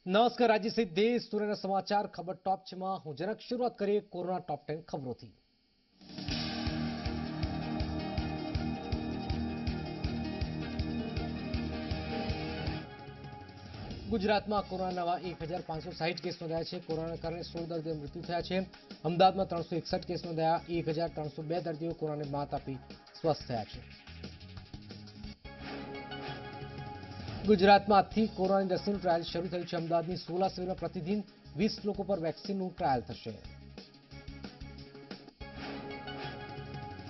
નમસ્કાર રાજ્ય સહિત દેશ દુનિયાના સમાચાર ખબર ટોપ છમાં હું જનક શરૂઆત કરીએ કોરોના ટોપ 10 ખબરોથી। ગુજરાતમાં કોરોના નવા 1560 કેસ નોંધાયા છે। કોરોનાના કારણે 16 દર્દીઓ મૃત્યુ થયા છે। અમદાવાદમાં 361 કેસ નોંધાયા। 1302 દર્દીઓ કોરોનાને માત આપી સ્વસ્થ થયા છે। ગુજરાતમાં આજથી કોરોનાની રસીનું ટ્રાયલ શરૂ થયું છે। અમદાવાદની 16 સિવિલમાં પ્રતિદિન 20 લોકો પર વેક્સિનનું ટ્રાયલ થશે।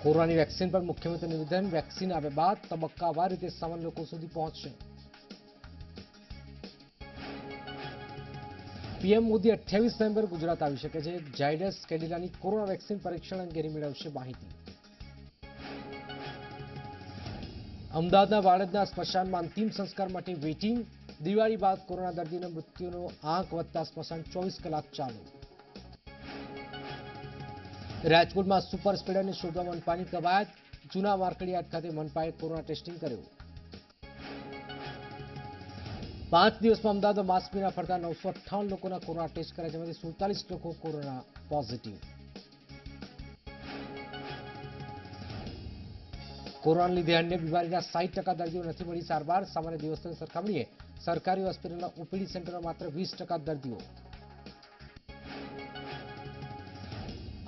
કોરોનાની વેક્સિન પર મુખ્યમંત્રી નિવેદન, વેક્સિન આવ્યા બાદ તબક્કાવાર રીતે સામાન્ય લોકો સુધી પહોંચશે। પીએમ મોદી 28 નવેમ્બર ગુજરાત આવી શકે છે। ઝાયડસ કેડિલાની કોરોના વેક્સિન પરીક્ષણ અંગેની મેળવશે માહિતી। અમદાવાદના વાડજના સ્મશાનમાં અંતિમ સંસ્કાર માટે વેઇટિંગ। દિવાળી બાદ કોરોના દર્દીના મૃત્યુનો આંક વધતા સ્મશાન 24 કલાક ચાલુ। રાજકોટમાં સુપર સ્પ્રેડરને શોધવા મનપાની કવાયત। જૂના માર્કેટયાર્ડ ખાતે મનપાએ કોરોના ટેસ્ટિંગ કર્યું। 5 દિવસમાં અમદાવાદમાં માસ્ક વિના ફરતા 958 લોકોના કોરોના ટેસ્ટ કર્યા, જેમાંથી 47 લોકો કોરોના પોઝિટિવ। કોરોનાના લીધે અન્ય બીમારીના 60% દર્દીઓ નથી મળી સારવાર। સામાન્ય દિવસની સરખામણીએ સરકારી હોસ્પિટલના ઓપીડી સેન્ટરમાં માત્ર 20% દર્દીઓ।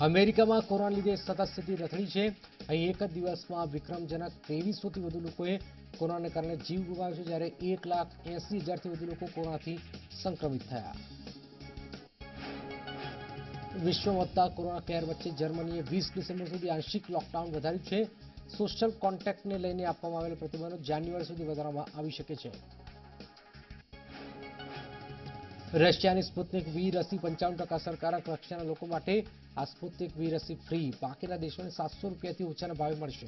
અમેરિકામાં કોરોનાના લીધે સતત સ્થિતિ રથડી છે। અહીં એક જ દિવસમાં વિક્રમજનક 2300થી વધુ લોકોએ કોરોનાને કારણે જીવ ગુમાવ્યો છે, જ્યારે 1,80,000થી વધુ લોકો કોરોનાથી સંક્રમિત થયા। વિશ્વમાં વધતા કોરોના કહેર વચ્ચે જર્મનીએ 20 ડિસેમ્બર સુધી આંશિક લોકડાઉન વધાર્યું છે। સોશિયલ કોન્ટેક્ટને લઈને આપવામાં આવેલા પ્રતિબંધો જાન્યુઆરી સુધી વધારવામાં આવી શકે છે। રશિયાની સ્પુતનિક વી રસી 95% અસરકારક। રશિયાના લોકો માટે આ સ્પુતનિક વી રસી ફ્રી, બાકીના દેશોને ₹700થી ઓછાના ભાવે મળશે।